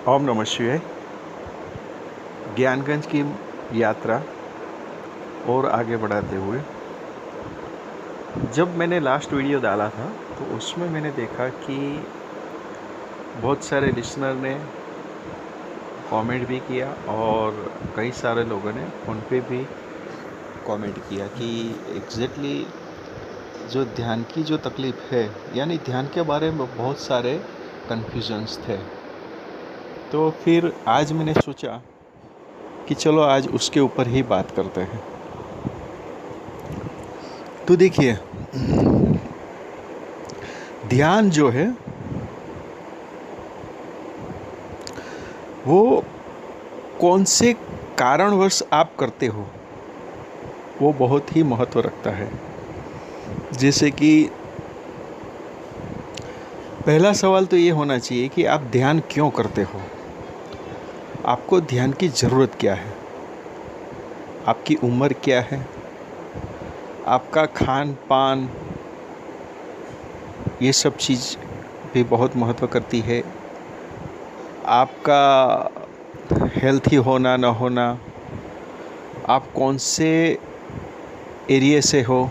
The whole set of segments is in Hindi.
ओम नमः शिवाय। ज्ञानगंज की यात्रा और आगे बढ़ाते हुए जब मैंने लास्ट वीडियो डाला था तो उसमें मैंने देखा कि बहुत सारे लिसनर ने कमेंट भी किया और कई सारे लोगों ने उन पे भी कमेंट किया कि एग्जैक्टली जो ध्यान की जो तकलीफ़ है, यानी ध्यान के बारे में बहुत सारे कन्फ्यूजन्स थे। तो फिर आज मैंने सोचा कि चलो आज उसके ऊपर ही बात करते हैं। तो देखिए, ध्यान जो है वो कौन से कारणवश आप करते हो वो बहुत ही महत्व रखता है। जैसे कि पहला सवाल तो ये होना चाहिए कि आप ध्यान क्यों करते हो, आपको ध्यान की ज़रूरत क्या है, आपकी उम्र क्या है, आपका खान पान, ये सब चीज़ भी बहुत महत्व करती है। आपका हेल्थी होना ना होना, आप कौन से एरिया से हो,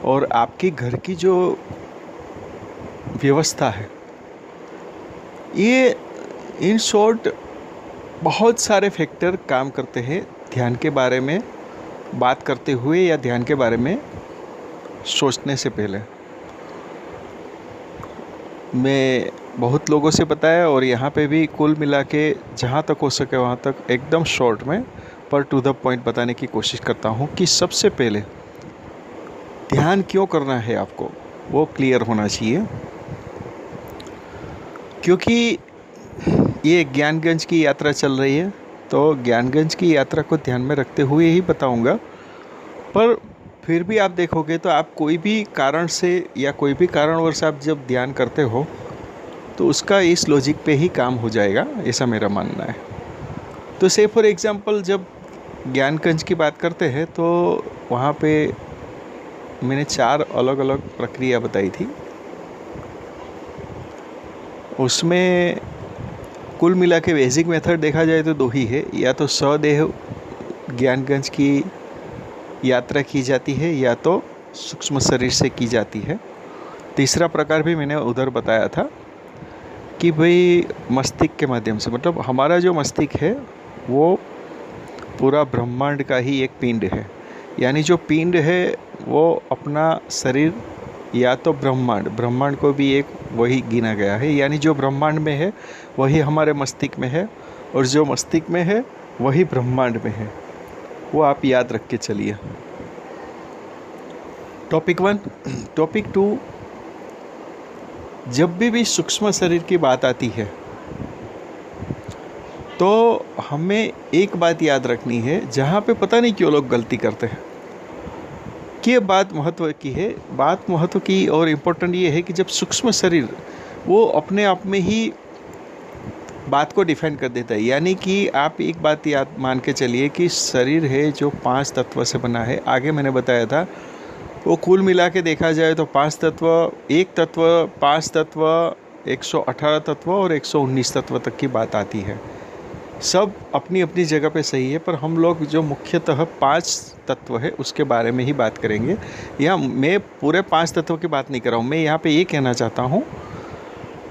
और आपके घर की जो व्यवस्था है, ये इन शॉर्ट बहुत सारे फैक्टर काम करते हैं ध्यान के बारे में बात करते हुए या ध्यान के बारे में सोचने से पहले। मैं बहुत लोगों से बताया और यहाँ पे भी कुल मिला के जहाँ तक हो सके वहाँ तक एकदम शॉर्ट में पर टू द पॉइंट बताने की कोशिश करता हूँ कि सबसे पहले ध्यान क्यों करना है आपको वो क्लियर होना चाहिए। क्योंकि ये ज्ञानगंज की यात्रा चल रही है तो ज्ञानगंज की यात्रा को ध्यान में रखते हुए ही बताऊंगा, पर फिर भी आप देखोगे तो आप कोई भी कारण से या कोई भी कारणवश आप जब ध्यान करते हो तो उसका इस लॉजिक पे ही काम हो जाएगा, ऐसा मेरा मानना है। तो से फॉर एग्ज़ाम्पल जब ज्ञानगंज की बात करते हैं तो वहाँ पे मैंने 4 अलग अलग प्रक्रिया बताई थी। उसमें कुल मिला के बेसिक मेथड देखा जाए तो 2 ही है, या तो स्वदेह ज्ञानगंज की यात्रा की जाती है या तो सूक्ष्म शरीर से की जाती है। तीसरा प्रकार भी मैंने उधर बताया था कि भाई मस्तिष्क के माध्यम से, मतलब हमारा जो मस्तिष्क है वो पूरा ब्रह्मांड का ही एक पिंड है, यानी जो पिंड है वो अपना शरीर या तो ब्रह्मांड को भी एक वही गिना गया है, यानी जो ब्रह्मांड में है वही हमारे मस्तिष्क में है और जो मस्तिष्क में है वही ब्रह्मांड में है। वो आप याद रख के चलिए। टॉपिक 1। टॉपिक 2, जब भी सूक्ष्म शरीर की बात आती है तो हमें एक बात याद रखनी है, जहाँ पे पता नहीं क्यों लोग गलती करते हैं कि ये बात महत्व की है। बात महत्व की और इम्पोर्टेंट ये है कि जब सूक्ष्म शरीर वो अपने आप में ही बात को डिफाइन कर देता है, यानी कि आप एक बात याद मान के चलिए कि शरीर है जो 5 तत्व से बना है। आगे मैंने बताया था वो कुल मिला के देखा जाए तो 5 तत्व, 1 तत्व, 5 तत्व, 118 तत्व और 119 तत्व तक की बात आती है। सब अपनी अपनी जगह पे सही है, पर हम लोग जो मुख्यतः 5 तत्व है उसके बारे में ही बात करेंगे। यहाँ मैं पूरे 5 तत्वों की बात नहीं कर रहा हूँ, मैं यहाँ पे ये कहना चाहता हूँ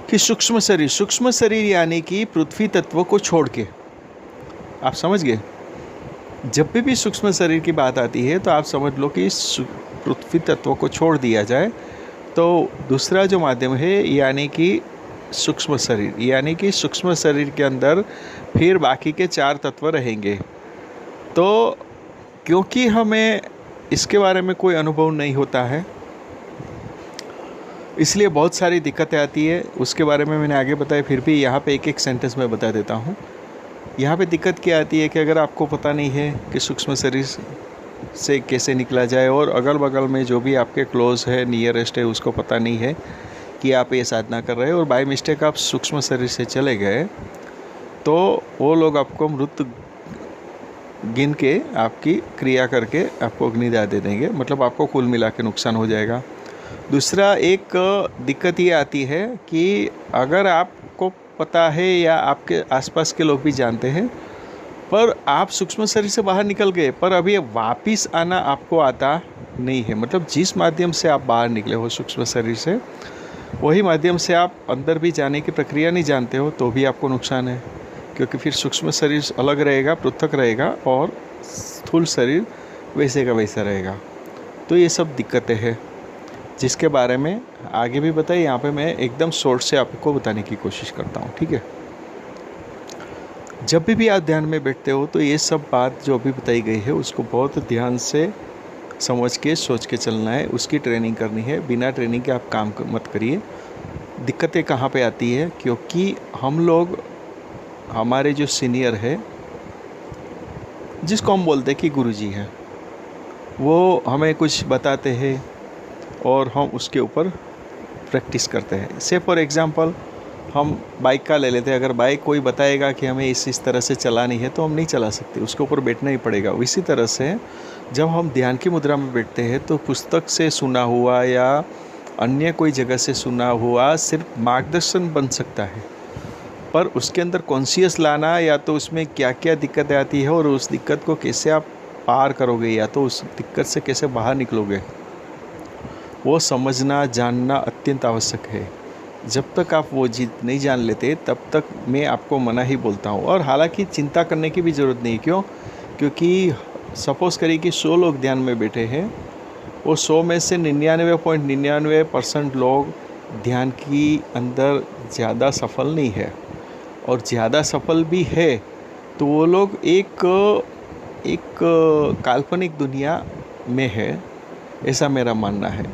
कि सूक्ष्म शरीर यानी कि पृथ्वी तत्व को छोड़ के, आप समझ गए। जब भी सूक्ष्म शरीर की बात आती है तो आप समझ लो कि पृथ्वी तत्व को छोड़ दिया जाए तो दूसरा जो माध्यम है यानी कि सूक्ष्म शरीर, यानी कि सूक्ष्म शरीर के अंदर फिर बाकी के 4 तत्व रहेंगे। तो क्योंकि हमें इसके बारे में कोई अनुभव नहीं होता है इसलिए बहुत सारी दिक्कतें आती है। उसके बारे में मैंने आगे बताया, फिर भी यहाँ पे एक एक सेंटेंस में बता देता हूँ। यहाँ पे दिक्कत क्या आती है कि अगर आपको पता नहीं है कि सूक्ष्म शरीर से कैसे निकला जाए और अगल बगल में जो भी आपके क्लोज है, नियरेस्ट है, उसको पता नहीं है कि आप ये साधना कर रहे हैं और बाय मिस्टेक आप सूक्ष्म शरीर से चले गए तो वो लोग आपको मृत गिन के आपकी क्रिया करके आपको अग्निदाह दे देंगे, मतलब आपको कुल मिला के नुकसान हो जाएगा। दूसरा एक दिक्कत ये आती है कि अगर आपको पता है या आपके आसपास के लोग भी जानते हैं, पर आप सूक्ष्म शरीर से बाहर निकल गए, पर अभी वापस आना आपको आता नहीं है। मतलब जिस माध्यम से आप बाहर निकले हो सूक्ष्म शरीर से, वही माध्यम से आप अंदर भी जाने की प्रक्रिया नहीं जानते हो, तो भी आपको नुकसान है, क्योंकि फिर सूक्ष्म शरीर अलग रहेगा, पृथक रहेगा, और स्थूल शरीर वैसे का वैसा रहेगा। तो ये सब दिक्कतें हैं, जिसके बारे में आगे भी बताइए। यहाँ पे मैं एकदम शॉर्ट से आपको बताने की कोशिश करता हूँ, ठीक है। जब भी आप ध्यान में बैठते हो तो ये सब बात जो अभी बताई गई है उसको बहुत ध्यान से समझ के सोच के चलना है, उसकी ट्रेनिंग करनी है। बिना ट्रेनिंग के आप काम मत करिए। दिक्कतें कहाँ पे आती है, क्योंकि हम लोग, हमारे जो सीनियर है, जिसको हम बोलते हैं कि गुरुजी हैं, वो हमें कुछ बताते हैं और हम उसके ऊपर प्रैक्टिस करते हैं। से फॉर एग्ज़ाम्पल हम बाइक का ले लेते हैं। अगर बाइक कोई बताएगा कि हमें इस तरह से चलानी है, तो हम नहीं चला सकते, उसके ऊपर बैठना ही पड़ेगा। इसी तरह से जब हम ध्यान की मुद्रा में बैठते हैं तो पुस्तक से सुना हुआ या अन्य कोई जगह से सुना हुआ सिर्फ मार्गदर्शन बन सकता है, पर उसके अंदर कॉन्शियस लाना, या तो उसमें क्या क्या दिक्कतें आती है और उस दिक्कत को कैसे आप पार करोगे, या तो उस दिक्कत से कैसे बाहर निकलोगे, वो समझना जानना अत्यंत आवश्यक है। जब तक आप वो चीज़ नहीं जान लेते, तब तक मैं आपको मना ही बोलता हूँ। और हालांकि चिंता करने की भी ज़रूरत नहीं। क्यों? क्योंकि सपोज़ करिए कि 100 लोग ध्यान में बैठे हैं, वो 100 में से 99.99% लोग ध्यान की अंदर ज़्यादा सफल नहीं है, और ज़्यादा सफल भी है तो वो लोग एक काल्पनिक दुनिया में है, ऐसा मेरा मानना है।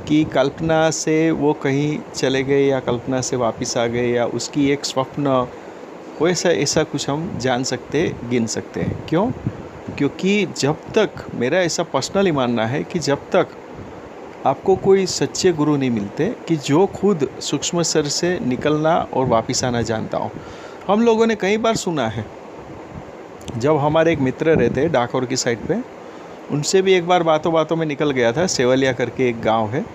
कि कल्पना से वो कहीं चले गए या कल्पना से वापस आ गए, या उसकी एक स्वप्न, वैसा ऐसा कुछ हम जान सकते, गिन सकते हैं। क्यों? क्योंकि जब तक, मेरा ऐसा पर्सनली मानना है कि जब तक आपको कोई सच्चे गुरु नहीं मिलते कि जो खुद सूक्ष्म शरीर से निकलना और वापस आना जानता हो। हम लोगों ने कई बार सुना है, जब हमारे एक मित्र रहते हैं डाकोर की साइड पे, उनसे भी एक बार बातों बातों में निकल गया था। सेवलिया करके एक गांव है,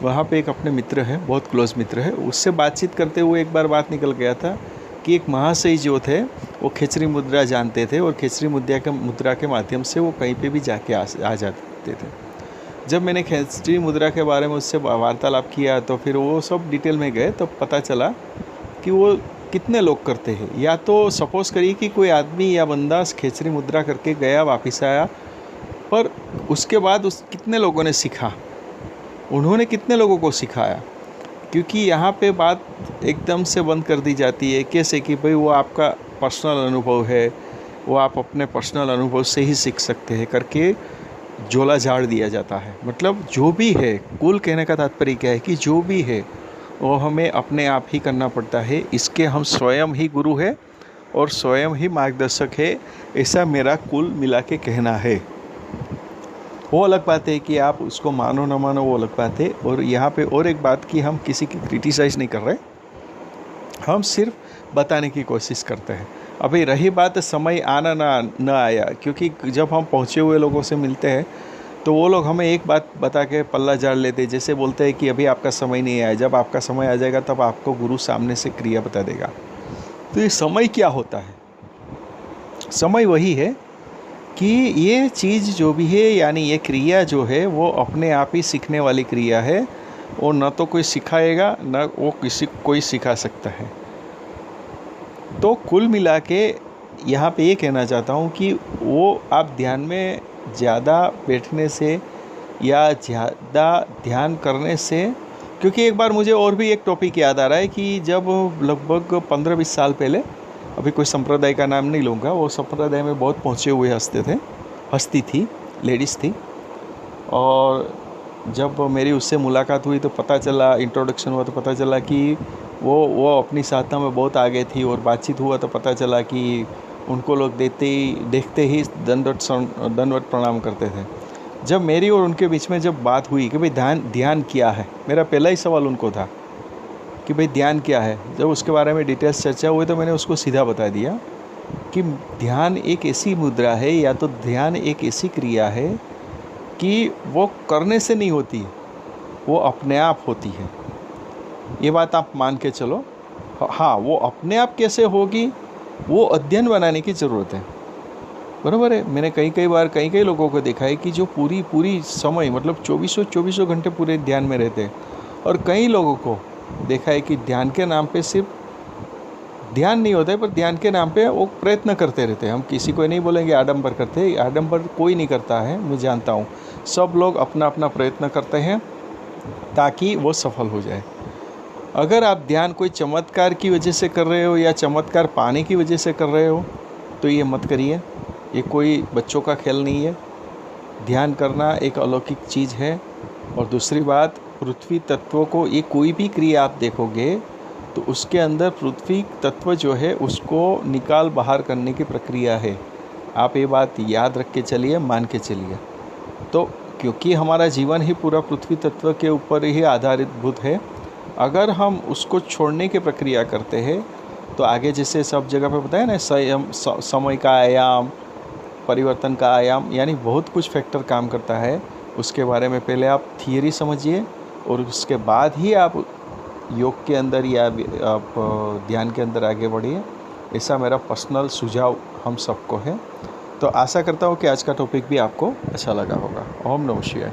वहाँ पे एक अपने मित्र हैं, बहुत क्लोज मित्र है, उससे बातचीत करते हुए एक बार बात निकल गया था कि एक महाशय जो थे वो खेचरी मुद्रा जानते थे, और खेचरी मुद्रा के माध्यम से वो कहीं पे भी जाके आ जाते थे। जब मैंने खेचरी मुद्रा के बारे में उससे वार्तालाप किया, तो फिर वो सब डिटेल में गए, तो पता चला कि वो कितने लोग करते हैं। या तो सपोज़ करिए कि कोई आदमी या बंदा खेचरी मुद्रा करके गया, वापस आया, पर उसके बाद कितने लोगों ने सीखा, उन्होंने कितने लोगों को सिखाया। क्योंकि यहाँ पे बात एकदम से बंद कर दी जाती है। कैसे कि भाई वो आपका पर्सनल अनुभव है, वो आप अपने पर्सनल अनुभव से ही सीख सकते हैं करके झोला झाड़ दिया जाता है। मतलब जो भी है, कुल कहने का तात्पर्य क्या है कि जो भी है वो हमें अपने आप ही करना पड़ता है। इसके हम स्वयं ही गुरु है और स्वयं ही मार्गदर्शक है, ऐसा मेरा कुल मिला के कहना है। वो अलग बात है कि आप उसको मानो ना मानो, वो अलग बात है। और यहाँ पे और एक बात कि हम किसी की क्रिटिसाइज़ नहीं कर रहे, हम सिर्फ बताने की कोशिश करते हैं। अभी रही बात समय आना ना आया, क्योंकि जब हम पहुँचे हुए लोगों से मिलते हैं तो वो लोग हमें एक बात बता के पल्ला झाड़ लेते हैं। जैसे बोलते हैं कि अभी आपका समय नहीं आया, जब आपका समय आ जाएगा तब आपको गुरु सामने से क्रिया बता देगा। तो ये समय क्या होता है? समय वही है कि ये चीज़ जो भी है, यानी ये क्रिया जो है वो अपने आप ही सीखने वाली क्रिया है, और न तो कोई सिखाएगा न वो कोई सिखा सकता है। तो कुल मिला के यहाँ पे ये कहना चाहता हूँ कि वो आप ध्यान में ज़्यादा बैठने से या ज़्यादा ध्यान करने से, क्योंकि एक बार मुझे और भी एक टॉपिक याद आ रहा है कि जब लगभग 15-20 साल पहले, अभी कोई संप्रदाय का नाम नहीं लूँगा, वो संप्रदाय में बहुत पहुँचे हुए हस्ती थी, लेडीज़ थी। और जब मेरी उससे मुलाकात हुई तो पता चला, इंट्रोडक्शन हुआ तो पता चला कि वो अपनी साधना में बहुत आगे थी। और बातचीत हुआ तो पता चला कि उनको लोग देखते ही दंडवत प्रणाम करते थे। जब मेरी और उनके बीच में जब बात हुई कि भाई ध्यान क्या है, मेरा पहला ही सवाल उनको था कि भाई ध्यान क्या है। जब उसके बारे में डिटेल्स चर्चा हुई तो मैंने उसको सीधा बता दिया कि ध्यान एक ऐसी मुद्रा है, या तो ध्यान एक ऐसी क्रिया है कि वो करने से नहीं होती, वो अपने आप होती है। ये बात आप मान के चलो। हाँ, वो अपने आप कैसे होगी वो अध्ययन बनाने की ज़रूरत है। बराबर है। मैंने कई बार कई लोगों को देखा है कि जो पूरी समय मतलब चौबीसों घंटे पूरे ध्यान में रहते हैं, और कई लोगों को देखा है कि ध्यान के नाम पे सिर्फ ध्यान नहीं होता है, पर ध्यान के नाम पे वो प्रयत्न करते रहते हैं। हम किसी को नहीं बोलेंगे आडंबर करते हैं, आडंबर कोई नहीं करता है, मैं जानता हूँ। सब लोग अपना अपना प्रयत्न करते हैं ताकि वो सफल हो जाए। अगर आप ध्यान कोई चमत्कार की वजह से कर रहे हो या चमत्कार पाने की वजह से कर रहे हो तो ये मत करिए। ये कोई बच्चों का खेल नहीं है। ध्यान करना एक अलौकिक चीज़ है। और दूसरी बात, पृथ्वी तत्व को, ये कोई भी क्रिया आप देखोगे तो उसके अंदर पृथ्वी तत्व जो है उसको निकाल बाहर करने की प्रक्रिया है। आप ये बात याद रख के चलिए, मान के चलिए। तो क्योंकि हमारा जीवन ही पूरा पृथ्वी तत्व के ऊपर ही आधारित है, अगर हम उसको छोड़ने की प्रक्रिया करते हैं तो आगे जैसे सब जगह पे बताया ना, समय का आयाम, परिवर्तन का आयाम, यानी बहुत कुछ फैक्टर काम करता है। उसके बारे में पहले आप थियरी समझिए और उसके बाद ही आप योग के अंदर या आप ध्यान के अंदर आगे बढ़िए। ऐसा मेरा पर्सनल सुझाव हम सबको है। तो आशा करता हूँ कि आज का टॉपिक भी आपको अच्छा लगा होगा। ओम नमः शिवाय।